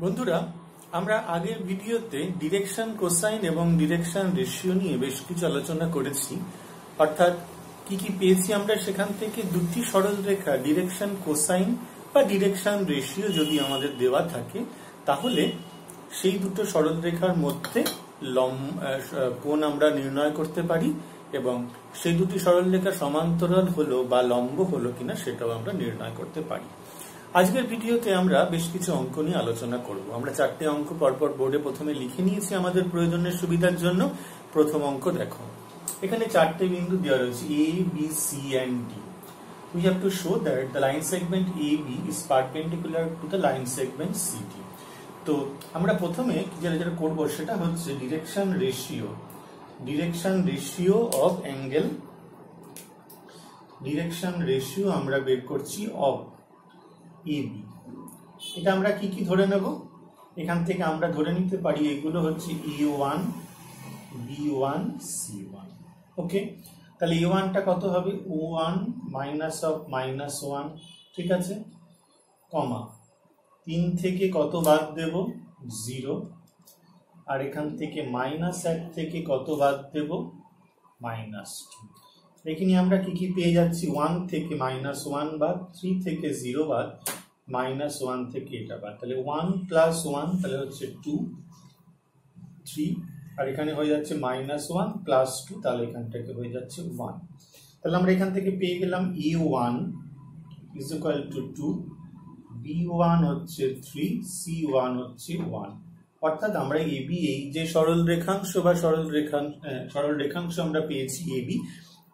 বন্ধুরা, আমরা আগের ভিডিওতে ডিরেকশন কোসাইন এবং ডিরেকশন রেশিও নিয়ে বেশ কিছু আলোচনা করেছি। অর্থাৎ কি কি পেয়েছি আমরা সেখান থেকে দুটি সরলরেখা ডিরেকশন কোসাইন বা ডিরেকশন রেশিও যদি আমাদের দেওয়া থাকে তাহলে সেই দুটো সরলরেখার মধ্যে কোণ আমরা নির্ণয় করতে পারি এবং সেই দুটি সরলরেখা সমান্তরাল হলো বা লম্ব হলো কিনা সেটাও আমরা নির্ণয় করতে পারি। আজকের ভিডিওতে আমরা বেশ কিছু অঙ্ক নিয়ে আলোচনা করব। আমরা 4টে অঙ্ক পরপর বোর্ডে প্রথমে লিখে নিয়েছি আমাদের প্রয়োজনের সুবিধার জন্য। প্রথম অঙ্ক দেখো, এখানে 4টে বিন্দু দেওয়া রয়েছে A, B, C and D. We have to show that the line segment AB is perpendicular to the line segment CD. তো আমরা প্রথমে যেটা করব সেটা হচ্ছে direction ratio of angle. Direction ratio আমরা বের করছি অফ AB। এটা আমরা কি কি ধরে নেব? এখান থেকে আমরা ধরে নিতে পারি এগুলো হচ্ছে A1, B1, C1। ওকে, তাহলে A1 টা কত হবে? O1 মাইনাস অফ -1, ঠিক আছে, কমা 3 থেকে কত বাদ দেব? 0। আর এখান থেকে -1 থেকে কত বাদ দেব? -2। এখানে আমরা কি কি পেয়ে যাচ্ছি? 1 থেকে -1 বাদ, 3 থেকে 0 বাদ, -1 থেকে এটা বাদ, তাহলে 1 প্লাস 1 তাহলে হচ্ছে 2, 3, আর এখানে হয়ে যাচ্ছে -1 প্লাস 2, তাহলে এখান থেকে হয়ে যাচ্ছে 1। তাহলে আমরা এখান থেকে পেয়ে গেলাম A1 is equal two 2, B1 হচ্ছে 3, C1 হচ্ছে 1। অর্থাৎ আমরা AB, এই যে সরল রেখাংশ বা সরল রেখাংশ আমরা পেয়েছি AB,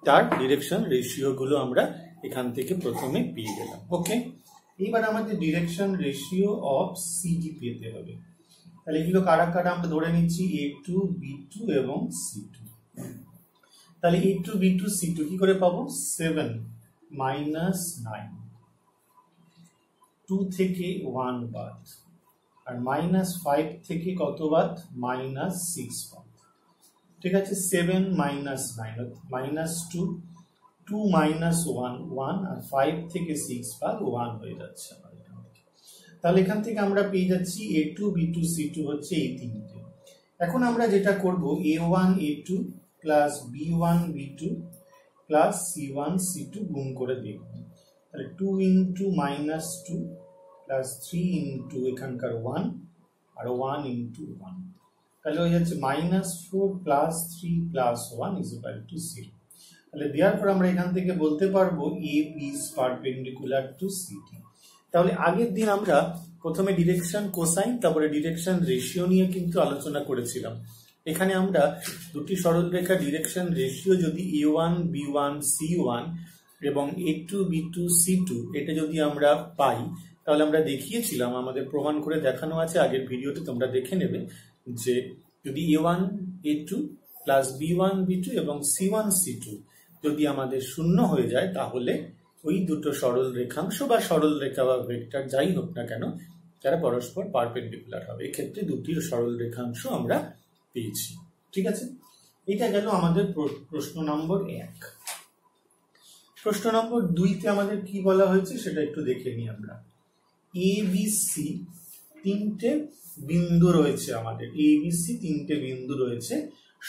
তার ডিরেকশন রেশিও গুলো আমরা এখান থেকে প্রথমে পেয়ে গেলাম। ওকে, এইবার আমাদের ডিরেকশন রেশিও অফ সিডি পেতে হবে। তাহলে এগুলো কারা কারা আমরা ধরে নিচ্ছি? A2, B2 এবং C2। তাহলে A2, B2, C2 কি করে পাবো? 7 -9, 2 থেকে 1 বাদ, আর -5 থেকে কত বাদ? -6 বাদ। ঠিক আছে, 7 -9 -2, 2 -1 1, আর 5 থেকে 6 বাদ 1 হয়ে যাচ্ছে। তাহলে এখান থেকে আমরা পেয়ে যাচ্ছি A2, B2, C2 হচ্ছে এই তিনটে। এখন আমরা যেটা করব, A1, A2 plus B1, B2 plus C1, C2 গুণ করে দেখব। তাহলে 2 ইন্টু -2 প্লাস 3 ইন্টু এখানকার 1 আর 1 ইন্টু 1, তাহলে হয়ে যাচ্ছে -4 plus 3 plus 1 is equal to 0। তাহলে দেওয়ার পর আমরা এখান থেকে বলতে পারবো AB is perpendicular to CD। তাহলে আগের দিন আমরা প্রথমে ডিরেকশন কোসাইন তারপরে ডিরেকশন রেশিও নিয়ে কিন্তু আলোচনা করেছিলাম। এখানে আমরা দুটি সরলরেখা ডিরেকশন রেশিও যদি A1, B1, C1 এবং A2, B2, C2 এটা যদি আমরা পাই, তাহলে আমরা দেখিয়েছিলাম, আমাদের প্রমাণ করে দেখানো আছে আগের ভিডিওতে, তোমরা দেখে নেবে, যে যদি A1, A2 plus B1, B2 এবং C1, C2 যদি আমাদের শূন্য হয়ে যায় তাহলে ওই দুটো সরল রেখাংশ বা সরল রেখা বা ভেক্টর যাই হোক না কেন তারা পরস্পর পারপেন্ডিকুলার হবে। এক্ষেত্রে দুটি সরল রেখাংশ আমরা পেয়েছি। ঠিক আছে, এটা গেল আমাদের প্রশ্ন নম্বর 1। প্রশ্ন নম্বর 2তে আমাদের কি বলা হয়েছে সেটা একটু দেখে নিই আমরা। ABC তিনটে বিন্দু রয়েছে আমাদের, ABC তিনটে বিন্দু রয়েছে।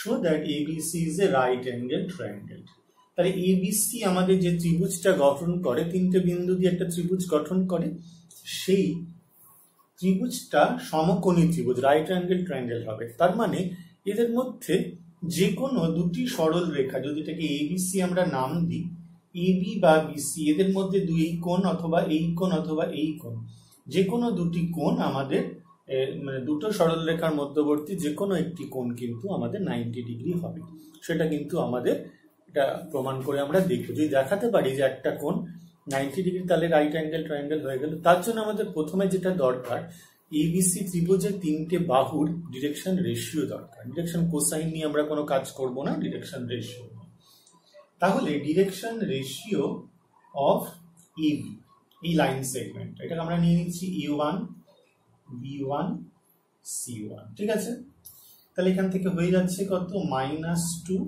Show that ABC is a right angle triangle. তাহলে ABC আমাদের যে ত্রিভুজটা গঠন করে, তিনটে বিন্দু দিয়ে একটা ত্রিভুজ গঠন করে, সেই ত্রিভুজটা সমকোণী ত্রিভুজ, রাইট অ্যাঙ্গেল ট্রায়াঙ্গেল হবে। তার মানে এদের মধ্যে যে কোনো দুটি সরল রেখা, যদি এটাকে ABC আমরা নাম দিই, AB বা BC, এদের মধ্যে এই কোণ অথবা এই কোণ অথবা এই কোণ, যে কোনো দুটি কোণ আমাদের মানে দুটো সরল রেখার মধ্যবর্তী যে কোনো একটি কোণ কিন্তু আমাদের 90 ডিগ্রি হবে। সেটা কিন্তু আমাদের এটা প্রমাণ করে আমরা দেখব। যদি দেখাতে পারি যে একটা কোণ 90 ডিগ্রি, তাহলে রাইট অ্যাঙ্গেল ট্রায়াঙ্গেল হয়ে গেল। তার জন্য আমাদের প্রথমে যেটা দরকার, ABC ত্রিভুজের তিনটে বাহুর ডিরেকশন রেশিও দরকার। ডিরেকশন কোসাইন নিয়ে আমরা কোনো কাজ করব না, ডিরেকশন রেশিও। তাহলে ডিরেকশন রেশিও অফ AB, এই লাইন সেগমেন্ট, এটাকে আমরা নিয়ে নিচ্ছি A1, B1, C1। ঠিক আছে, তাহলে এখান থেকে হয়ে যাচ্ছে কত? -2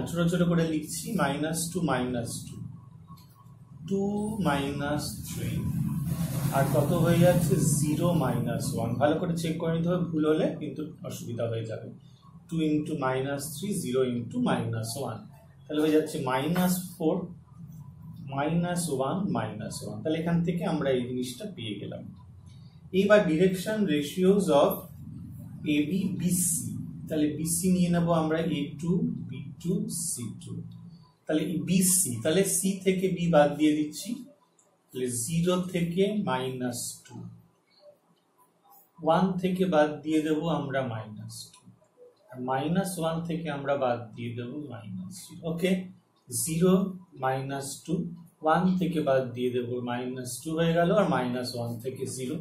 ছোট ছোট করে লিখছি, -2 -2, 2 - 3, আর কত হয়ে যাচ্ছে 0 - 1, ভালো করে চেক করে নিতে হবে, ভুল হলে কিন্তু অসুবিধা হয়ে যাবে। 2 × -3, 0 × -1, তাহলে হয়ে যাচ্ছে -4 -1 -1, তাহলে এখান থেকে আমরা এই জিনিসটা পেয়ে গেলাম। এইবার direction ratios of AB BC, তাহলে BC নিয়ে নেব আমরা A2 B2 C2, তাহলে BC, তাহলে C থেকে B বাদ দিয়ে দিচ্ছি, তাহলে 0 থেকে -2, 1 থেকে বাদ দিয়ে দেব আমরা -2, আর -1 থেকে আমরা বাদ দিয়ে দেব -0। ওকে, 0 -2, 1 থেকে বাদ দিয়ে দেব -2 হয়ে গেল, আর -1 থেকে 0,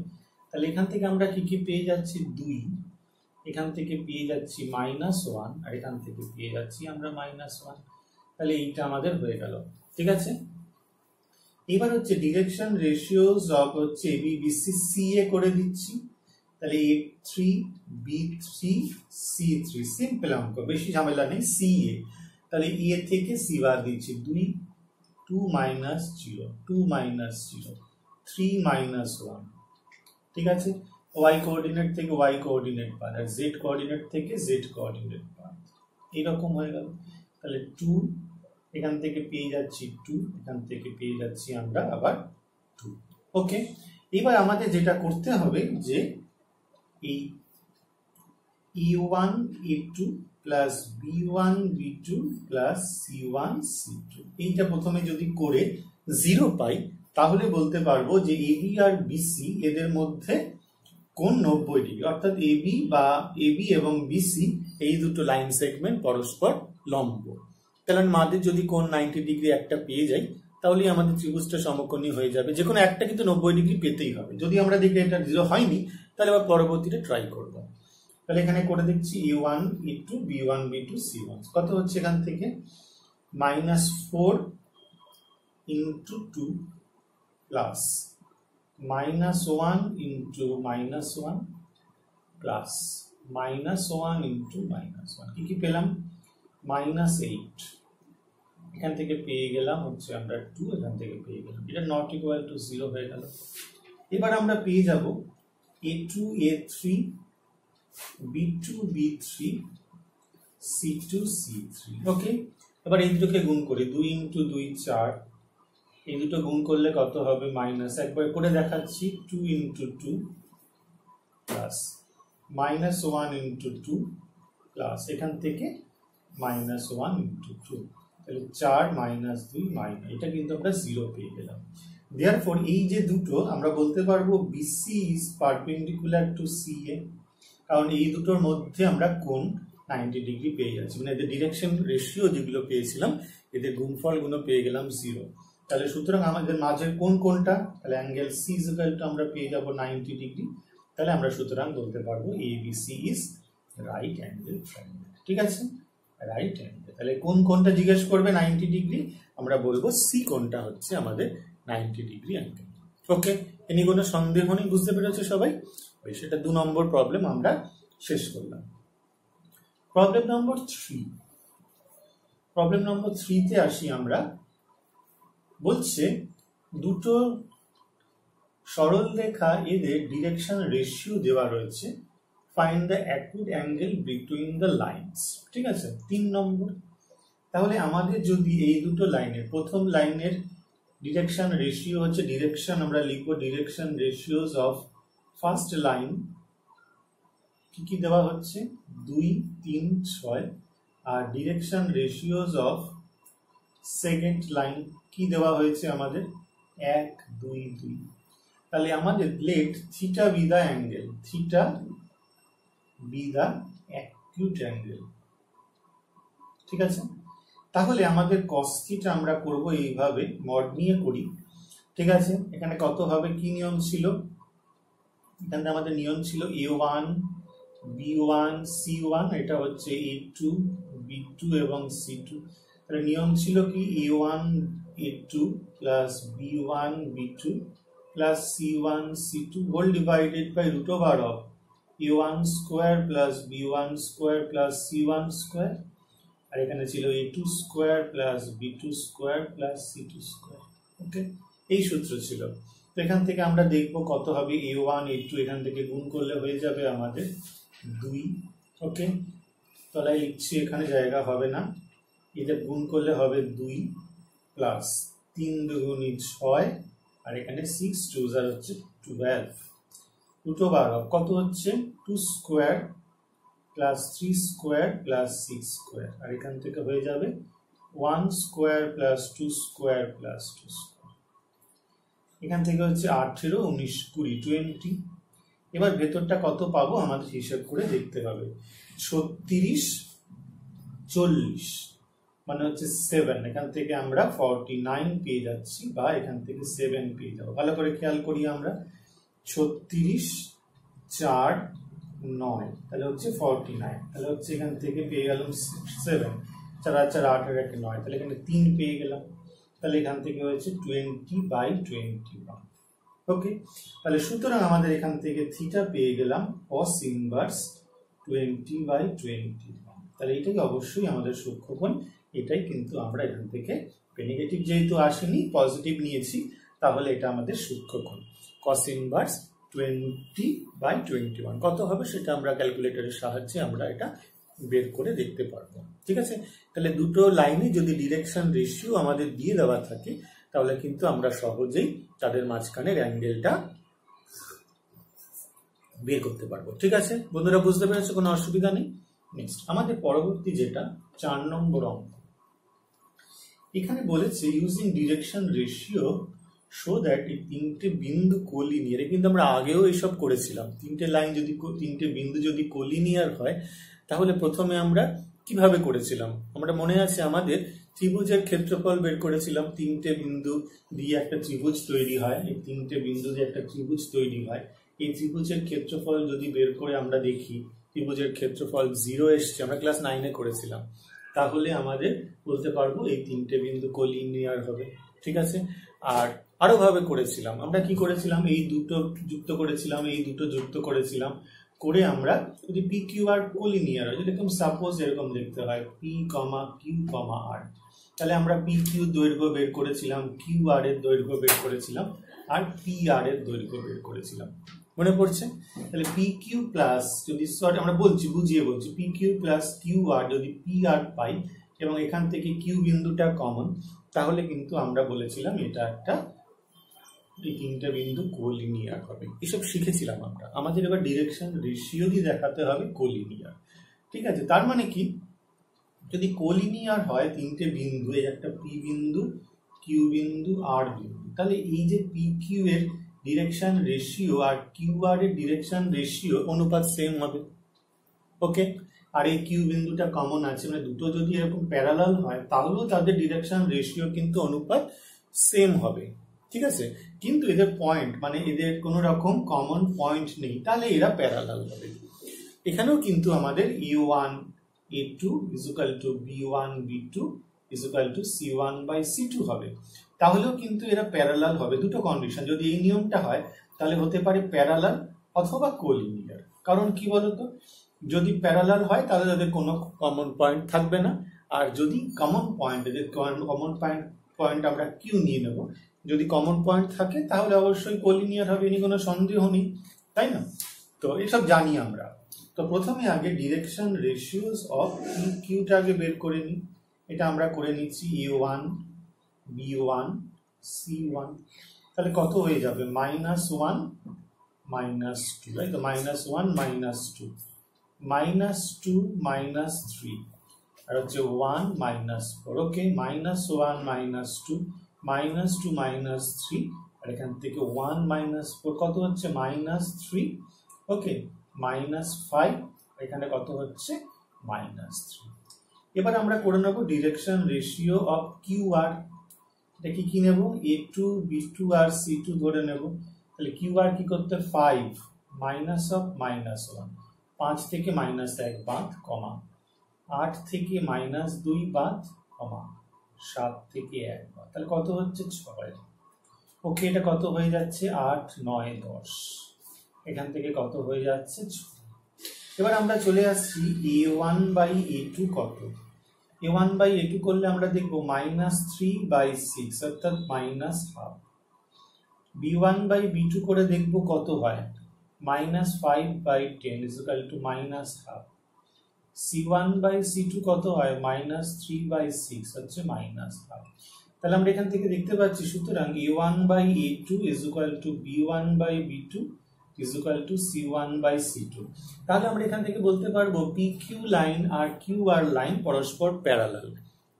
তাহলে এখান থেকে আমরা কি কি পেয়ে যাচ্ছি 2, এখান থেকে পেয়ে যাচ্ছি -1, আর এখান থেকে পেয়ে যাচ্ছি আমরা -1, তাহলে এইটা আমাদের হয়ে গেল। ঠিক আছে, এবার হচ্ছে ডিরেকশন রেশিওস অফ হচ্ছে AB BC CA করে দিচ্ছি, তাহলে A3 B3 C3, সিম্পল অঙ্ক, বেশি ঝামেলা নেই। CA, তাহলে A থেকে C বাদ দিচ্ছি, 2 2 -0 2 -0 3 -1, ঠিক আছে, y কোঅর্ডিনেট থেকে y কোঅর্ডিনেট পার, আর z কোঅর্ডিনেট থেকে z কোঅর্ডিনেট পার, এইরকম হয়ে গেল। তাহলে 2, এখান থেকে পেয়ে যাচ্ছি 2, এখান থেকে পেয়ে যাচ্ছি আমরা আবার 2। ওকে, এবার আমাদের যেটা করতে হবে যে এই E1 E2 plus B1 B2 plus C1 C2, এইটা প্রথমে যদি করে 0 পাই, তাহলে বলতে পারবো যে AB আর BC এদের মধ্যে কোন 90 ডিগ্রি, অর্থাৎ AB এবং BC এই দুটো লাইন সেগমেন্ট পরস্পর লম্ব। কারণ আমাদের যদি কোন 90 ডিগ্রি একটা পেয়ে যাই, তাহলে আমাদের ত্রিভুজটা সমকোণী হয়ে যাবে। যে কোনো একটা কিন্তু 90 ডিগ্রি পেতেই হবে। যদি আমরা দেখি এটা 0 হয়নি, তাহলে আবার পরবর্তীতে ট্রাই করব। তাহলে এখানে করে দেখছি A1 E2 B1 B2 C1, কত হচ্ছে এখান থেকে -4 × 2 প্লাস -1 × -1 প্লাস -1 × -1, কি কি পেলাম -8, এখান থেকে পেয়ে গেলাম হচ্ছে আমরা 2, এখান থেকে পেয়ে গেলাম, এটা নট ইকুয়াল টু 0 হয়ে গেল। এবার আমরা পেয়ে যাব A2 A3 B2 B3 C2 C3। ওকে, এবার এই দুটোকে গুণ করি, 2 × 2 4, এই দুটো গুণ করলে কত হবে মাইনাস, একবার করে দেখাচ্ছি, 2 × 2 প্লাস -1 × 2 প্লাস এখান থেকে -1 × 2, তাহলে 4 - 2 - এটা কিন্তু আমরা 0 পেয়ে গেলাম। দেয়ারফর এই যে দুটো আমরা বলতে পারবো BC is perpendicular to CA, কারণ এই দুটোর মধ্যে আমরা কোণ 90 ডিগ্রি পেয়ে যাচ্ছি, মানে এদের ডিরেকশন রেশিও যেগুলো পেয়েছিলাম এদের গুণফলগুলো পেয়ে গেলাম 0। তাহলে সুতরাং আমাদের মাঝের কোনটা, তাহলে অ্যাঙ্গেল C আমরা পেয়ে যাব 90 ডিগ্রি, তাহলে আমরা সুতরাং বলতে পারবো ABC is right angle triangle. ঠিক আছে, রাইট অ্যাঙ্গেল, তাহলে কোনটা জিজ্ঞেস করবে 90 ডিগ্রি, আমরা বলবো C কোনটা হচ্ছে আমাদের 90 ডিগ্রি অ্যাঙ্গেল। ওকে, এনি কোনো সন্দেহ নেই, বুঝতে পেরেছে সবাই? সেটা 2 নম্বর প্রবলেম আমরা শেষ করলাম। প্রবলেম নম্বর 3, প্রবলেম নম্বর 3 তে আসি আমরা। বলছে দুটো সরল রেখা এদের ডিরেকশন রেশিও দেওয়া রয়েছে, find the acute angle between the lines. ঠিক আছে, 3 নম্বর। তাহলে আমাদের যদি এই দুটো লাইনের, প্রথম লাইনের ডিরেকশন রেশিও হচ্ছে, ডিরেকশন আমরা লিখবো direction ratios of first line, কি কি দেওয়া হচ্ছে 2 3 6, আর direction ratios of second line কি দেওয়া হয়েছে আমাদের 1 2 2। তাহলে আমাদের let theta be the angle, theta be the acute angle. ঠিক আছে, তাহলে আমাদের cos থিটা আমরা করব এইভাবে, মড নিয়ে করি। ঠিক আছে, এখানে কত হবে, কি নিয়ম ছিল, এখানে আমাদের নিয়ম ছিল A1 B1 C1, এটা হচ্ছে A2 B2 এবং C2। তাহলে নিয়ম ছিল কি A1 A2 plus B1 B2 plus C1 C2 whole divided by root over of A1 square plus B1 square plus C1 square, আর এখানে ছিল A2 square plus B2 square plus C2 square. Okay, এই সূত্র ছিল। তো এখান থেকে আমরা দেখবো কত হবে a1 a2, এখান থেকে গুণ করলে হয়ে যাবে আমাদের 2। ওকে, তাহলে লিখছি, এখানে জায়গা হবে না, এটা গুণ করলে হবে 2 প্লাস 3 দুগুণী 6, আর এখানে 6 2 হচ্ছে 12, দুটো 12 কত হচ্ছে 2 square plus 3 square plus 6 square, আর এখান থেকে হয়ে যাবে 1 square plus 2 square plus 2 square, এখান থেকে হচ্ছে 18 19 20 20। এবার ভেতরটা কত পাবো আমাদের হিসাব করে দেখতে হবে। 36 40 মানে হচ্ছে 7, এখান থেকে আমরা 49 পেয়ে যাচ্ছি, বা এখান থেকে 7 পেয়ে যাবো। ভালো করে খেয়াল করি আমরা, 36 4 9, তাহলে হচ্ছে 49, তাহলে হচ্ছে এখান থেকে পেয়ে গেলাম 7, 4 আর 4 8 আর 1 9, তাহলে এখানে 3 পেয়ে গেলাম, তাহলে এখান থেকে হয়েছে 20/21। ওকে, তাহলে সুতরাং আমাদের এখান থেকে থিটা পেয়ে গেলাম cos ইনভার্স 20/21, তাহলে এটাই অবশ্যই আমাদের সূক্ষ্মকোণ। এটাই কিন্তু আমরা এখান থেকে নেগেটিভ যেহেতু আসেনি, পজিটিভ নিয়েছি, তাহলে এটা আমাদের সূক্ষ্মকোণ cos ইনভার্স 20/21 কত হবে সেটা আমরা ক্যালকুলেটরের সাহায্যে আমরা এটা বের করে দেখতে পারবো। ঠিক আছে, তাহলে দুটো লাইনে যদি ডিরেকশন রেশিও আমাদের দিয়ে দেওয়া থাকে, তাহলে কিন্তু আমরা সহজেই তাদের মাঝখানের অ্যাঙ্গেলটা বের করতে পারবো। ঠিক আছে বন্ধুরা, বুঝতে পেরেছো, কোনো অসুবিধা নেই। নেক্সট আমাদের পরবর্তী যেটা 4 নম্বর অঙ্ক, এখানে বলেছে using direction ratio show that এই 3টে বিন্দু কোলিনিয়ার। কিন্তু আমরা আগেও এসব করেছিলাম, 3টে লাইন যদি 3টে বিন্দু যদি কোলিনিয়ার হয়, তাহলে প্রথমে আমরা কিভাবে করেছিলাম? আমরা মনে আছে আমাদের ত্রিভুজের ক্ষেত্রফল বের করেছিলাম, 3টে বিন্দু দিয়ে একটা ত্রিভুজ তৈরি হয়, এই 3টে বিন্দু দিয়ে একটা ত্রিভুজ তৈরি হয়। এই ত্রিভুজের ক্ষেত্রফল যদি বের করে আমরা দেখি, ত্রিভুজের ক্ষেত্রফল 0 এসছে, আমরা ক্লাস 9-এ করেছিলাম, তাহলে আমাদের বলতে পারবো এই 3টে বিন্দু কোলিনিয়ার হবে। ঠিক আছে, আর আরো ভাবে করেছিলাম, আমরা কি করেছিলাম, এই দুটো যুক্ত করেছিলাম, এই দুটো যুক্ত করেছিলাম, করে আমরা যদি পি কিউ আর কোলিনিয়ার হয়, যেরকম সাপোজ এরকম লিখতে হয় পি কমা কিউ কমা আর, তাহলে আমরা পি কিউ দৈর্ঘ্য বের করেছিলাম, কিউ আর এর দৈর্ঘ্য বের করেছিলাম, আর পি আর এর দৈর্ঘ্য বের করেছিলাম। মনে পড়ছে? তাহলে পি কিউ প্লাস, যদি সরি আমরা বলছি বুঝিয়ে বলছি, P Q plus Q R যদি পি আর পাই এবং এখান থেকে কিউ বিন্দুটা কমন, তাহলে কিন্তু আমরা বলেছিলাম এটা একটা, এই 3টে বিন্দু কোলিনিয়ার হবে। এসব শিখেছিলাম আমরা। আমাদের এবার ডিরেকশন রেশিও দিয়ে দেখাতে হবে কোলিনিয়ার। ঠিক আছে, তার মানে কি, যদি কোলিনিয়ার হয় 3টে বিন্দু, এই একটা পি বিন্দু, কিউ বিন্দু, আর বিন্দু, তাহলে এই যে পি কিউ এর ডিরেকশন রেশিও আর কিউ আর এর ডিরেকশন রেশিও অনুপাত সেম হবে। ওকে, আর এই কিউ বিন্দুটা কমন আছে, মানে দুটো যদি এরকম প্যারালাল হয়, তাহলেও তাদের ডিরেকশন রেশিও কিন্তু অনুপাত সেম হবে। ঠিক আছে, কিন্তু এদের পয়েন্ট, মানে এদের কোনো রকম কমন পয়েন্ট নেই, তাহলে এরা প্যারালাল হবে। এখানেও কিন্তু আমাদের a1 a2 equal to b1 b2 equal to c1 by c2 হবে, তাহলেও কিন্তু এরা প্যারালাল হবে। দুটো কন্ডিশন, যদি এই নিয়মটা হয় তাহলে হতে পারে প্যারালাল অথবা কোলিনিয়ার। কারণ কি বলতো, যদি প্যারালাল হয় তাহলে তাদের কোনো কমন পয়েন্ট থাকবে না, আর যদি কমন পয়েন্ট, এদের কমন পয়েন্ট আমরা কিউ নিয়ে নেব, যদি কমন পয়েন্ট থাকে তাহলে অবশ্যই কোলিনিয়ার হবে, এনি কোনো সন্দেহ নেই, তাই না? তো এসব জানি আমরা। তো প্রথমে আগে ডিরেকশন রেশিওস অফ পি কিউটা আগে বের করে নিই। এটা আমরা করে নিচ্ছি a1 b1 c1, তাহলে কত হয়ে যাবে -1 -2, তাই তো, -1 -2 -2 -3, আর হচ্ছে 1 -4। ওকে, -1 -2 -2 -3, আর এখান থেকে 1 -4 কত হচ্ছে -3। ওকে, -5, এখানে কত হচ্ছে -3। এবার আমরা করে নেব direction ratio of Q R. এটা কি নেব, a2 b2 আর c2 ধরে নেব। তাহলে কিউ আর কি করতে, 5 মাইনাস অফ -1, 5 থেকে -1 বাদ, কমা 8 থেকে -2 বাদ, কমা 7 থেকে 1 বাদ, তাহলে কত হচ্ছে 6। ওকে, এটা কত হয়ে যাচ্ছে 8 9 10, এখান থেকে কত হয়ে যাচ্ছে 6। এবার আমরা চলে আসছি a1 বাই a2 কত, a1 বাই a2 করলে আমরা দেখবো -3/6 অর্থাৎ -1/2। b1/b2 করে দেখবো কত হয়, -5/10 = -12। c1/c2 কত হয়, -3/6 হচ্ছে -12। তাহলে আমরা এখান থেকে দেখতে পাচ্ছি সুতরাং a1/a2 = b1/b2 = c1/c2। তাহলে আমরা এখান থেকে বলতে পারবো PQ লাইন আর QR লাইন পরস্পর প্যারালাল।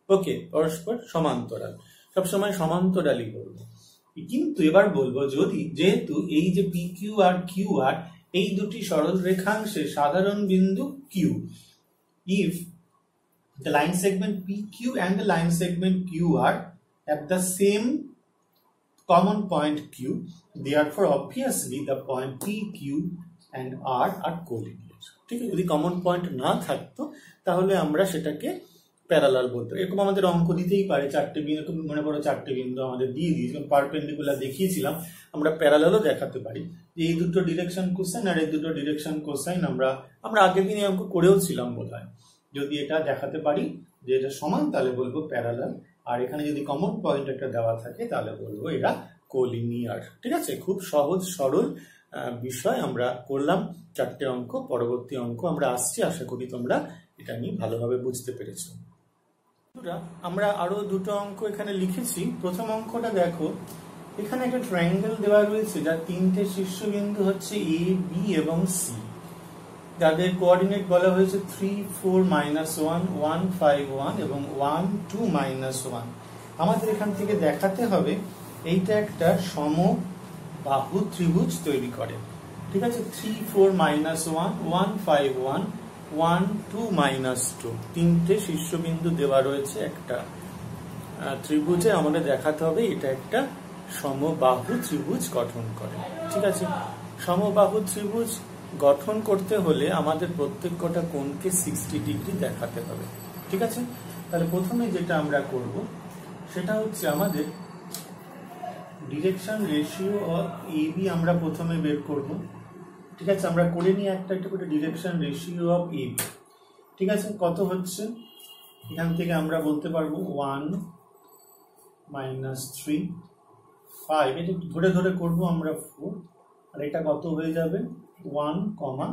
ওকে, পরস্পর সমান্তরাল, সবসময় সমান্তরালই বলবো। কিন্তু এবার বলবো যেহেতু এই যে PQ আর QR এই দুটি সরল রেখাংশে সাধারণ বিন্দু Q, if the line segment PQ and the line segment QR at the same common point Q, therefore obviously the point PQ and R are collinear। ঠিক আছে, যদি কমন পয়েন্ট না থাকতো তাহলে আমরা সেটাকে প্যারালাল বলতো। এরকম আমাদের অঙ্ক দিতেই পারে, চারটে বিন্দু, মনে করো চারটে বিন্দু আমাদের দিয়ে দিয়েছিলাম, পারপেন্ডিকুলার দেখিয়েছিলাম, আমরা প্যারালালও দেখাতে পারি যে এই দুটো ডিরেকশন কোসাইন আর এই দুটো ডিরেকশন কোসাইন। আমরা আগের দিনে অঙ্ক করেও ছিলাম বোধহয়। যদি এটা দেখাতে পারি যে এটা সমান তাহলে বলবো প্যারালাল, আর এখানে যদি কমন পয়েন্ট একটা দেওয়া থাকে তাহলে বলবো এটা কোলিনিয়ার। ঠিক আছে, খুব সহজ সরল বিষয় আমরা করলাম, চারটে অঙ্ক। পরবর্তী অঙ্ক আমরা আসছি, আশা করি তোমরা এটা নিয়ে ভালোভাবে বুঝতে পেরেছো। আমরা আরো দুটো অঙ্ক এখানে লিখেছি। প্রথম অঙ্কটা দেখো, এখানে একটা ট্রায়াঙ্গেল দেওয়া রয়েছে যার তিনটে শীর্ষবিন্দু হচ্ছে A, B এবং C, যাদের কোঅর্ডিনেট বলা হয়েছে 3, 4, -1, 1, 5, 1 এবং 1, 2, -1। আমাদের এখান থেকে দেখাতে হবে এইটা একটা সমবাহু ত্রিভুজ তৈরি করে। ঠিক আছে, 3, 4, -1, 1, 5, 1, 1, 2, -2 তিনটে শীর্ষবিন্দু দেওয়া রয়েছে একটা ত্রিভুজে। আমাদের দেখাতে হবে এটা একটা সমবাহু ত্রিভুজ গঠন করে। ঠিক আছে, সমবাহু ত্রিভুজ গঠন করতে হলে আমাদের প্রত্যেক কটা কোণকে 60 ডিগ্রি দেখাতে হবে। ঠিক আছে, তাহলে প্রথমে যেটা আমরা করব সেটা হচ্ছে আমাদের ডিরেকশন রেশিও অফ AB আমরা প্রথমে বের করব। ঠিক আছে, আমরা করে নিই একটা করে ডিরেকশন রেশিও অফ AB। ঠিক আছে, কত হচ্ছে এখান থেকে আমরা বলতে পারবো 1, -3, 5, এটা ধরে ধরে করবো আমরা 4, আর এটা কত হয়ে যাবে 1, 1,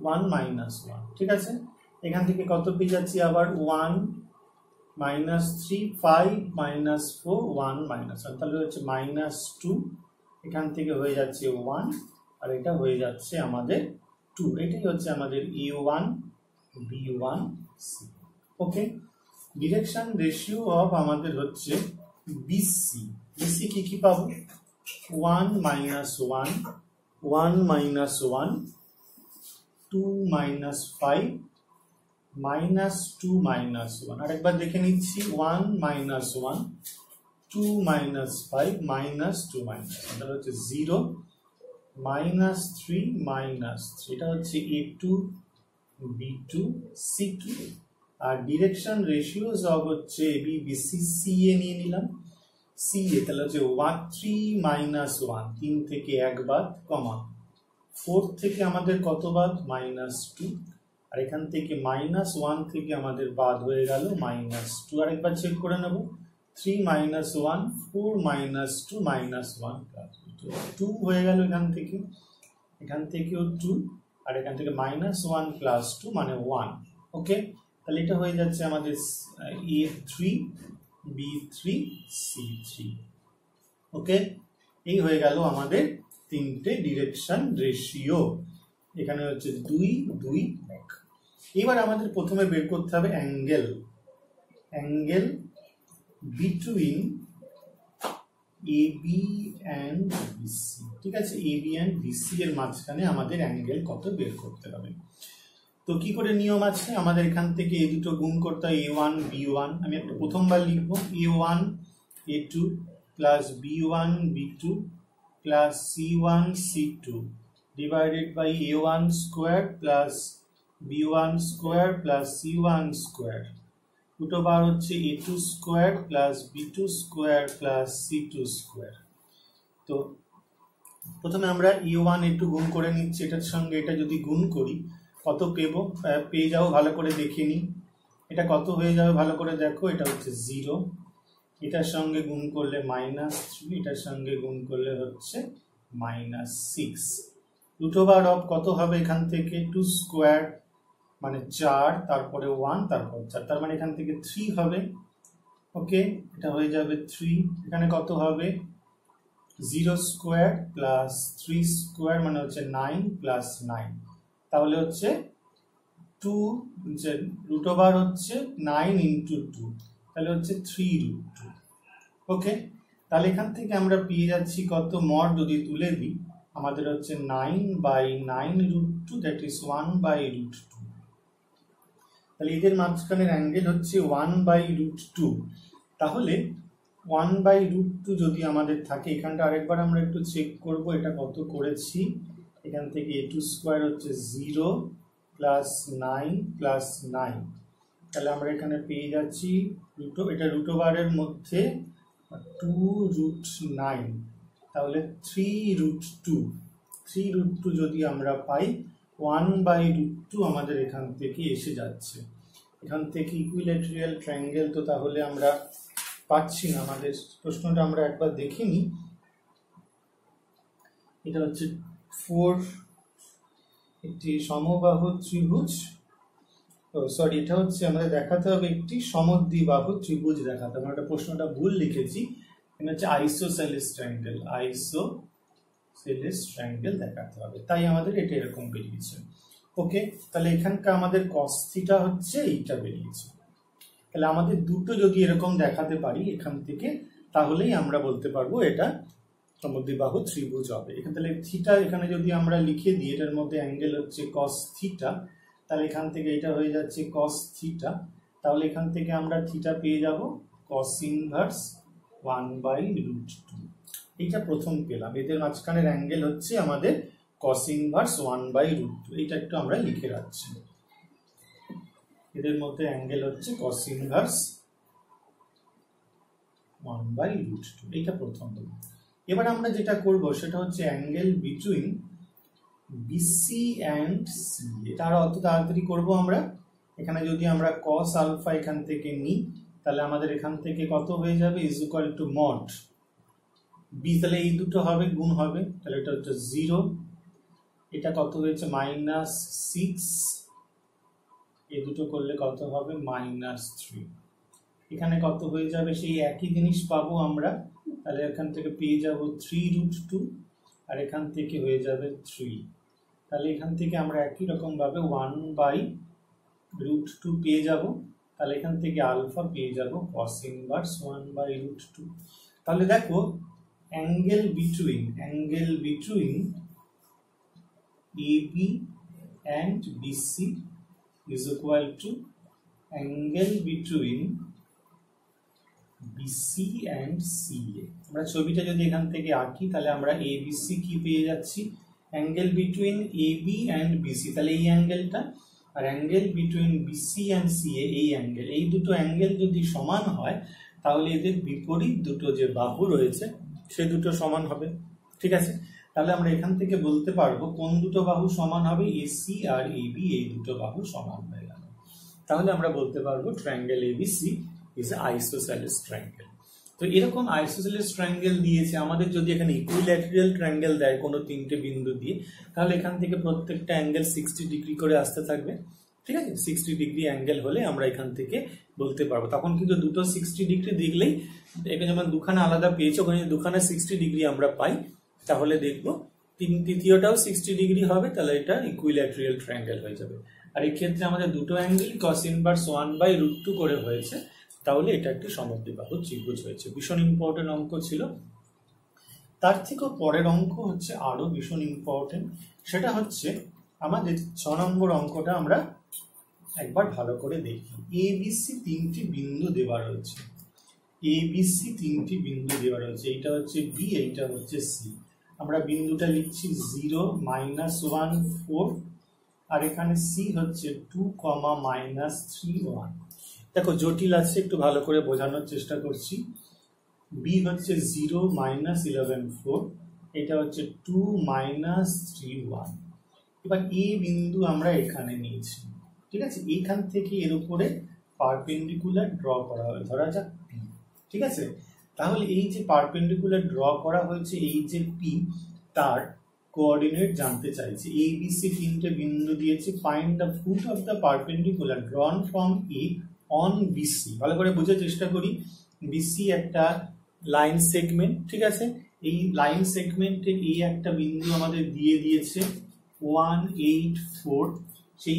-1। ঠিক আছে, এখান থেকে কত পেয়ে যাচ্ছি আবার 1, -3, 5, -4, 1, -1, তাহলে হচ্ছে -2। এখান থেকে হয়ে যাচ্ছে 1, আর এটা হয়ে যাচ্ছে আমাদের 2। এটাই হচ্ছে আমাদের A1, B1, C। Okay, direction ratio of আমাদের হচ্ছে BC। BC কি পাবো, 1, -1, 1, -1, 2, -5, -2, -1। আরেকবার দেখে নিচ্ছি, 1, -1, 2, -5, -2, -1, তাহলে হচ্ছে 0, -3, -3। এটা হচ্ছে A2, B2, C2। আর ডিরেকশন রেশিওস অফ হচ্ছে AB, BC, CA নিয়ে নিলাম। CA তাহলে হচ্ছে 3, -1, 3 থেকে 1 বাদ, কমা 4 থেকে আমাদের কত বাদ, -2, আর এখান থেকে -1 থেকে আমাদের বাদ হয়ে গেল -2। আরেকবার চেক করে নেব, 3, -1, 4, -2, -1, 2 হয়ে গেল এখান থেকেও 2, আর এখান থেকে -1 + 2 মানে 1। ওকে, তাহলে এটা হয়ে যাচ্ছে আমাদের A3, B3, C3। ওকে, এই হয়ে গেল আমাদের তিনটে ডিরেকশন রেশিও। এখানে হচ্ছে 2, 2, 1। এবার আমাদের প্রথমে বের করতে হবে angle between AB and BC। ঠিক আছে, AB and BC এর মাঝখানে আমাদের অ্যাঙ্গেল কত বের করতে হবে। তো কি করে নিয়ম আছে, আমাদের এখান থেকে এই দুটো গুণ করতে হয়, A1, B1। আমি একটা প্রথমবার লিখবো, A1, A2 plus B1, B2 plus C1, C2 divided by A1 square plus B1 square plus C1 square, দুটো বার হচ্ছে A2 square plus B2 square plus C2 square। তো প্রথমে আমরা A1, A2 গুণ করে নিচ্ছি, এটার সঙ্গে এটা যদি গুণ করি কত পেয়ে যাও, ভালো করে দেখে নিই। এটা কত হয়ে যাবে ভালো করে দেখো, এটা হচ্ছে 0, এটার সঙ্গে গুণ করলে -3, এটার সঙ্গে গুণ করলে হচ্ছে -6। রুট ওভার অফ কত হবে এখান থেকে 2 স্কোয়ার মানে 4, তারপরে 1, তারপর 4, তার মানে এখান থেকে 3 হবে। ওকে, এটা হয়ে যাবে 3। এখানে কত হবে 0 স্কোয়ার প্লাস 3 স্কোয়ার মানে হচ্ছে 9 প্লাস 9, তাহলে হচ্ছে 2, রুট ওভার হচ্ছে 9 ইন্টু 2, তাহলে হচ্ছে 3√2। ওকে, তাহলে এখান থেকে আমরা পেয়ে যাচ্ছি কত, মড যদি তুলে দিই আমাদের হচ্ছে 9/9√2, দ্যাট ইজ 1/√2। তাহলে এদের মাঝখানের অ্যাঙ্গেল হচ্ছে 1/√2। তাহলে 1/√2 যদি আমাদের থাকে, এখানটা আরেকবার আমরা একটু চেক করব এটা কত করেছি। এখান থেকে a2 স্কোয়ার হচ্ছে 0 প্লাস 9 প্লাস 9, তাহলে আমরা এখানে পেয়ে যাচ্ছি এটা রুট ওভারের মধ্যে 2√9, তাহলে 3√2 যদি আমরা পাই 1/√2 আমাদের এখান থেকে এসে যাচ্ছে। এখান থেকে ইকুইল্যাটেরাল ট্রায়াঙ্গেল তো তাহলে আমরা পাচ্ছি না। আমাদের প্রশ্নটা আমরা একবার দেখিনি। এটা হচ্ছে 4 একটি সমবাহু ত্রিভুজ, সরি এটা হচ্ছে আমাদের দেখাতে হবে একটি সমদ্বিবাহু ত্রিভুজ দেখাতে হবে। আমরা প্রশ্নটা ভুল লিখেছি, এটা হচ্ছে আইসোসেলিস ট্রায়াঙ্গেল দেখাতে হবে, তাই আমাদের এটা এরকম বেরিয়েছে। ওকে, তাহলে এখানকার আমাদের cos থিটা হচ্ছে এইটা বেরিয়েছে। তাহলে আমাদের দুটো যদি এরকম দেখাতে পারি এখান থেকে, তাহলেই আমরা বলতে পারবো এটা সমদ্বিবাহু ত্রিভুজ হবে। এখানে তাহলে থিটা এখানে যদি আমরা লিখে দিই, এটার মধ্যে অ্যাঙ্গেল হচ্ছে cos থিটা, তাহলে এখান থেকে এটা হয়ে যাচ্ছে cos থিটা। তাহলে এখান থেকে আমরা থিটা পেয়ে যাব cos ইনভার্স 1/√2। এইটা প্রথম পেলাম। এদের মাঝখানের অ্যাঙ্গেল হচ্ছে আমাদের cos ইনভার্স 1/√2। এইটা একটু আমরা লিখে রাখছি। এদের মধ্যে অ্যাঙ্গেল হচ্ছে cos ইনভার্স 1/√2, এইটা প্রথম হলো। এবার আমরা যেটা করব সেটা হচ্ছে angle between BC and C. এটা আরো অত তাড়াতাড়ি করবো আমরা। এখানে যদি আমরা cos আলফা এখান থেকে নিই, তাহলে আমাদের এখান থেকে কত হয়ে যাবে, is equal to mod B, তাহলে এই দুটো হবে গুণ হবে, তাহলে এটা হচ্ছে 0, এটা কত হয়েছে -6, এই দুটো করলে কত হবে -3, এখানে কত হয়ে যাবে সেই একই জিনিস পাবো আমরা। তাহলে এখান থেকে পেয়ে যাব 3√2, আর এখান থেকে হয়ে যাবে 3। তাহলে এখান থেকে আমরা একই রকম ভাবে 1/√2 পেয়ে যাব। তাহলে এখান থেকে আলফা পেয়ে যাব cos ইনভার্স 1/√2। তাহলে দেখো angle between AB and BC is equal to angle between BC and CA। আমরা ছবিটা যদি এখান থেকে আঁকি তাহলে আমরা ABC কি পেয়ে যাচ্ছি, angle between AB and BC, তাহলে এই অ্যাঙ্গেলটা, আর angle between BC and CA এই অ্যাঙ্গেল, এই দুটো অ্যাঙ্গেল যদি সমান হয় তাহলে এদের বিপরীত দুটো যে বাহু রয়েছে সে দুটো সমান হবে। ঠিক আছে, তাহলে আমরা এখান থেকে বলতে পারবো কোন দুটো বাহু সমান হবে, AC আর AB এই দুটো বাহু সমান হয়ে গেল। তাহলে আমরা বলতে পারবো triangle ABC is an isosceles triangle। তো এরকম আইসোসেলিস ট্রায়াঙ্গেল দিয়েছে আমাদের। যদি এখানে ইকুইল্যাটেরাল ট্রায়াঙ্গেল দেয় কোনো তিনটে বিন্দু দিয়ে, তাহলে এখান থেকে প্রত্যেকটা অ্যাঙ্গেল 60 ডিগ্রি করে আসতে থাকবে। ঠিক আছে, 60 ডিগ্রি অ্যাঙ্গেল হলে আমরা এখান থেকে বলতে পারবো। তখন কিন্তু দুটো 60 ডিগ্রি দেখলেই, এখানে যেমন দুখানে আলাদা পেয়েছে, ওখানে দুখানে 60 ডিগ্রি আমরা পাই, তাহলে দেখবো তৃতীয়টাও 60 ডিগ্রি হবে, তাহলে এটা ইকুইল্যাটেরাল ট্রায়াঙ্গেল হয়ে যাবে। আর এই ক্ষেত্রে আমাদের দুটো অ্যাঙ্গেল cos ইনভার্স 1/√2 করে হয়েছে, তাহলে এটা একটি সমদ্বিবাহু ত্রিভুজ হয়েছে। ভীষণ ইম্পর্টেন্ট অঙ্ক ছিল। তার থেকেও পরের অঙ্ক হচ্ছে আরো ভীষণ ইম্পর্টেন্ট, সেটা হচ্ছে আমাদের 6 নম্বর অঙ্কটা আমরা একবার ভালো করে দেখি। ABC তিনটি বিন্দু দেওয়া রয়েছে, ABC তিনটি বিন্দু দেওয়া রয়েছে, এইটা হচ্ছে B, এইটা হচ্ছে C। আমরা বিন্দুটা লিখছি 0, -1, 4, আর এখানে C হচ্ছে 2, -3, 1। দেখো জটিল আছে, একটু ভালো করে বোঝানোর চেষ্টা করছি। B হচ্ছে 0, -11, 4, এটা হচ্ছে 2, -3, 1। এবার A বিন্দু আমরা এখানে নিয়েছি। ঠিক আছে, এখান থেকে এর উপরে পারপেন্ডিকুলার ড্র করা হবে, ধরা যাক P। ঠিক আছে। তাহলে এই যে পারপেন্ডিকুলার ড্র করা হয়েছে, এই যে পি, তার কোঅর্ডিনেট জানতে চাইছে। এ বি সি তিনটে বিন্দু দিয়েছে, find the foot of the perpendicular drawn from A on BC. ভালো করে বোঝার চেষ্টা করি। বিসি একটা লাইন সেগমেন্ট, ঠিক আছে। এই লাইন সেগমেন্টে এই একটা বিন্দু আমাদের দিয়ে দিয়েছে 184। সেই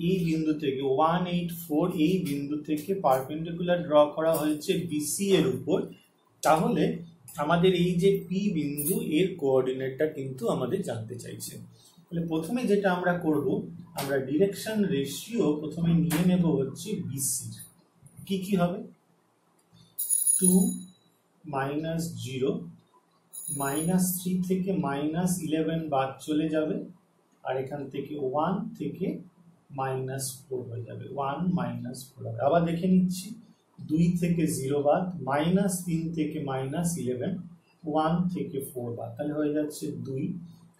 এই বিন্দু থেকে 184 এই বিন্দু থেকে পারপেন্ডিকুলার ড্র করা হয়েছে বিসি এর উপর। তাহলে আমাদের এই যে পি বিন্দু, এর কোঅর্ডিনেটটা কিন্তু আমাদের জানতে চাইছে। তাহলে প্রথমে যেটা আমরা করব, আমরা ডিরেকশন রেশিও প্রথমে নিয়ে নেব হচ্ছে বিসি। কি কি হবে? 2 -0, -3 থেকে -11 বাদ চলে যাবে, আর এখান থেকে 1 থেকে -4 হয়ে যাবে, 1 -4 হবে। আবার দেখে নিচ্ছি, 2 থেকে 0 বাদ, -3 থেকে -11, 1 থেকে 4 বাদ, তাহলে হয়ে যাচ্ছে 2,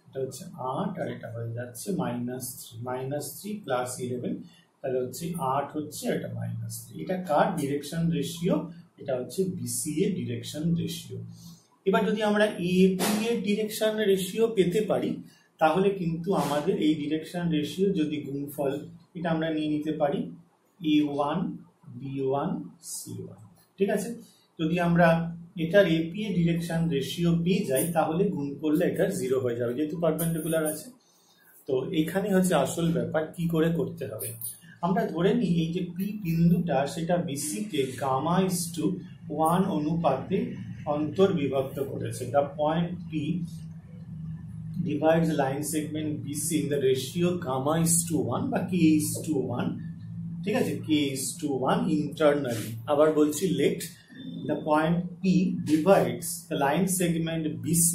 এটা হচ্ছে 8, আর এটা হয়ে যাচ্ছে -3 প্লাস 11, তাহলে হচ্ছে 8 হচ্ছে, এটা -3। এটা কার ডিরেকশন রেশিও? এটা হচ্ছে বিসি এর ডিরেকশন রেশিও। এবার যদি আমরা এপি এর ডিরেকশন রেশিও পেতে পারি, তাহলে কিন্তু আমাদের এই ডিরেকশন রেশিও যদি গুণফল, এটা আমরা নিয়ে নিতে পারি A1 B1 C1, ঠিক আছে। যদি আমরা এটার এপি এর ডিরেকশন রেশিও পেয়ে যাই, তাহলে গুণ করলে এটা 0 হয়ে যাবে, যেহেতু পারপেন্ডিকুলার আছে। তো এখানে হচ্ছে আসল ব্যাপার, কি করে করতে হবে। আমরা ধরে নিই এই যে পি বিন্দুটা, সেটা বিসি কে γ1 অনুপাতে অন্তর্বিভক্ত করেছে। The point P divides line segment BC in the ratio γ1 বা k:1, ঠিক আছে, k:1 internally। আবার বলছি, let the point P divides the line segment BC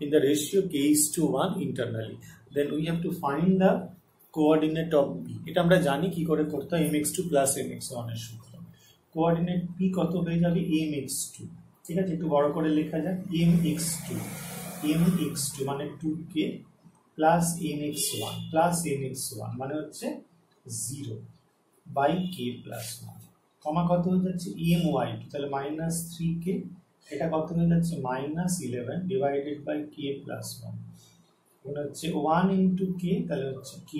in the ratio k:1 internally, then we have to find the coordinate of P। এটা আমরা জানি কি করে করতে হয়, mx2 plus mx1 এর সূত্র। কোঅর্ডিনেট P কত হয়ে যাবে? mx2, ঠিক আছে। একটু বড় করে লেখা যাক, mx2 মানে 2k প্লাস mx1 মানে হচ্ছে 0 বাই k প্লাস 1, কমা কত হয়ে যাচ্ছে my2, তাহলে -3k, এটা কত হয়ে যাচ্ছে -11 ডিভাইডেড বাই k প্লাস 1, এটা হচ্ছে 1 ইন্টু k, তাহলে হচ্ছে k,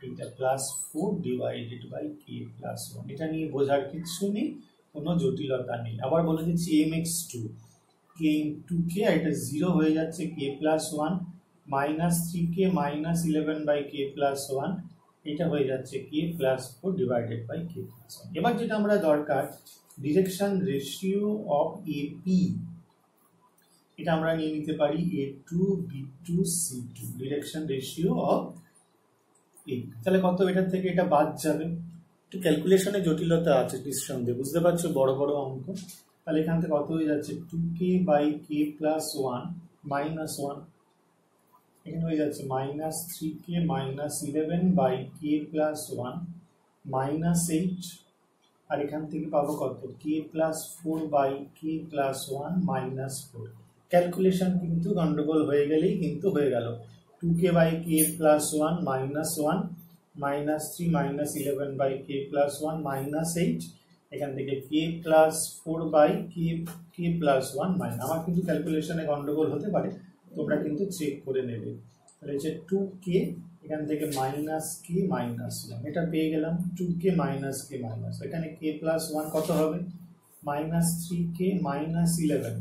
এটা plus 4 divided by k plus 1। এটা নিয়ে বোঝার কিছু নেই, কোনো জটিলতা নেই। আবার বলে দিচ্ছি mx2 k ইন্টু k, এটা 0 হয়ে যাচ্ছে k plus 1, -3k -11 by k plus 1, এটা হয়ে যাচ্ছে k plus 4 divided by k plus 1। এবার যেটা আমরা দরকার, ডিরেকশন রেশিও অফ এপি, এটা আমরা নিয়ে নিতে পারি A2 B2 C2, direction ratio of AP. তাহলে কত? এটার থেকে এটা বাদ যাবে, একটু ক্যালকুলেশনে জটিলতা আছে নিঃসন্দেহে, বুঝতে পারছো, বড় বড় অঙ্ক। তাহলে এখান থেকে কত হয়ে যাচ্ছে 2k by k plus 1 minus 1, এখানে হয়ে যাচ্ছে -3k -11 বাই k প্লাস 1 -8, আর এখান থেকে পাবো কত k plus 4 by k plus 1 -4। Calculation কিন্তু গন্ডগোল হয়ে গেলেই কিন্তু হয়ে গেল। 2k by k plus 1 -1, -3 -11 by k plus 1 -8, এখান থেকে k plus 4 by k plus 1 minus. আমার কিন্তু ক্যালকুলেশনে গন্ডগোল হতে পারে, তোমরা কিন্তু চেক করে নেবে। তাহলে হচ্ছে 2k, এখান থেকে -k -1, এটা পেয়ে গেলাম 2k -k মাইনাস, এখানে k প্লাস 1 কত হবে? -3k -11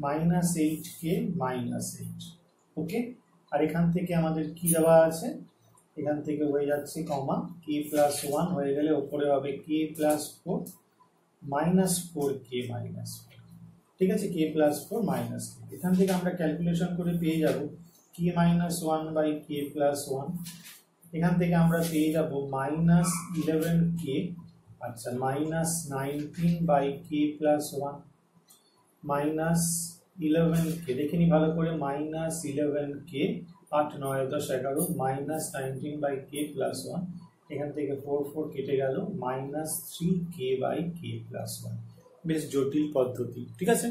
-8k -8, ওকে। আর এখান থেকে আমাদের কি দেওয়া আছে, এখান থেকে হয়ে যাচ্ছে কমা k প্লাস 1 হয়ে গেলে ওপরে হবে k প্লাস 4 -4k -4, ঠিক আছে, k প্লাস 4 -k। এখান থেকে আমরা ক্যালকুলেশন করে পেয়ে যাব k -1 বাই k প্লাস 1, এখান থেকে আমরা পেয়ে যাব -11k, আচ্ছা -19 বাই k প্লাস 1 -11k, দেখে নি ভালো করে, -11k, 8 9 10 11, -19 বাই k প্লাস 1, এখান থেকে 4 কেটে গেল, -3k বাই k প্লাস 1। বেশ জটিল পদ্ধতি, ঠিক আছে।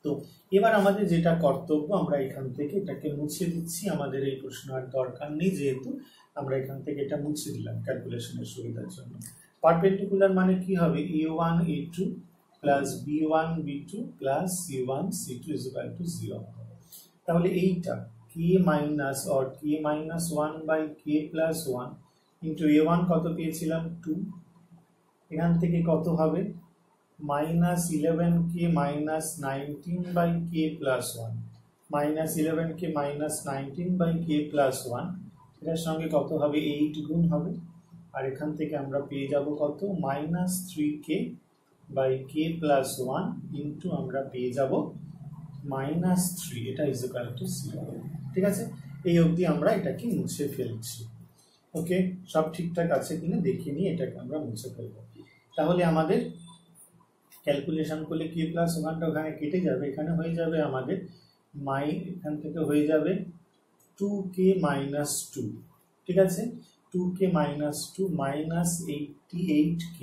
তো এবার আমাদের যেটা কর্তব্য, আমরা এখান থেকে এটাকে মুছে দিচ্ছি, আমাদের এই প্রশ্ন আর দরকার নেই, যেহেতু আমরা এখান থেকে এটা মুছে দিলাম ক্যালকুলেশনের সুবিধার জন্য। পারপেন্ডিকুলার মানে কি হবে? A1 A2, plus b1 b2 plus c1 c2 is equal to 0। তাহলে এইটা k minus or k minus 1 by k plus 1 into a1 কত পেয়েছিলাম 2, এখান থেকে কত হবে minus 11k minus 19 by k plus 1, minus 11k minus 19 by k plus 1, এটার সঙ্গে কত হবে 8 গুণ হবে, আর এখান থেকে আমরা পেয়ে যাব কত minus 3k by k plus 1 into আমরা পেয়ে যাব মাইনাস 3, এটা ইজ ইকুয়াল টু 0। ঠিক আছে, এই অবধি আমরা এটাকে মুছে ফেলছি। ওকে, সব ঠিকঠাক আছে কিনা দেখে নিয়ে এটাকে আমরা মুছে ফেলবো। তাহলে আমাদের ক্যালকুলেশন করলে k প্লাস 1টা ওখানে কেটে যাবে, এখানে হয়ে যাবে আমাদের এখান থেকে হয়ে যাবে 2k মাইনাস 2। ঠিক আছে, 2k minus 2 minus 88k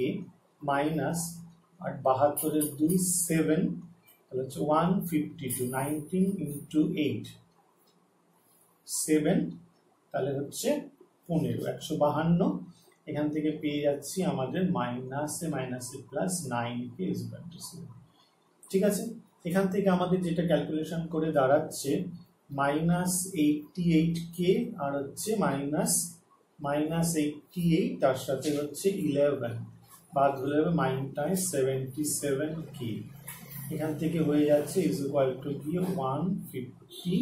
minus 72 2 7, তাহলে হচ্ছে 152, 19 ইন্টু 8 7, তাহলে হচ্ছে 15, 152। এখান থেকে পেয়ে যাচ্ছি আমাদের মাইনাসে মাইনাসে plus 9k is equal to 0। ঠিক আছে, এখান থেকে আমাদের যেটা ক্যালকুলেশন করে দাঁড়াচ্ছে মাইনাস 88k আর হচ্ছে মাইনাস 88, তার সাথে হচ্ছে 11 বাদ হলে হবে মাইনাস 77k, এখান থেকে হয়ে যাচ্ছে ইজ ইকুয়াল টু কি 154।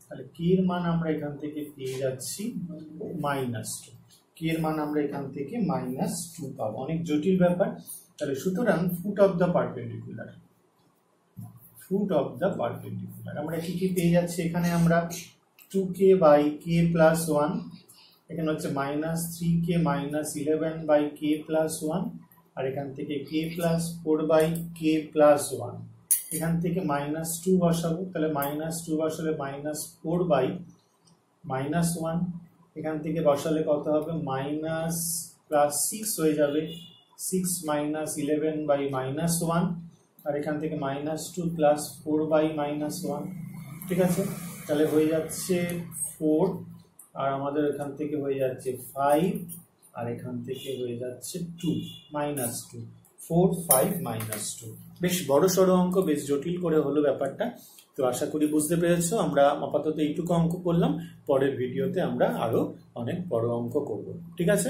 তাহলে k এর মান আমরা এখান থেকে পেয়ে যাচ্ছি -2, k এর মান আমরা এখান থেকে -2 পাবো। অনেক জটিল ব্যাপার। তাহলে সুতরাং foot of the perpendicular, foot of the perpendicular আমরা কি কি পেয়ে যাচ্ছি, এখানে আমরা 2k বাই k প্লাস 1, এখানে হচ্ছে minus 3k minus 11 by k plus 1, আর এখান থেকে k plus 4 by k plus 1, এখান থেকে -2 বসাবো, তাহলে -2 বসালে -4 বাই -1, এখান থেকে বসালে কত হবে মাইনাস প্লাস 6 হয়ে যাবে 6 মাইনাস 11 বাই -1, আর এখান থেকে -2 প্লাস 4 বাই -1। ঠিক আছে, তাহলে হয়ে যাচ্ছে 4, আর আমাদের এখান থেকে হয়ে যাচ্ছে 5, আর এখান থেকে হয়ে যাচ্ছে 2 -2, 4 5 -2। বেশ বড় সড়ো অঙ্ক, বেশ জটিল করে হলো ব্যাপারটা। তো আশা করি বুঝতে পেরেছো। আমরা আপাতত এইটুকু অঙ্ক করলাম, পরের ভিডিওতে আমরা আরো অনেক বড় অঙ্ক করব। ঠিক আছে।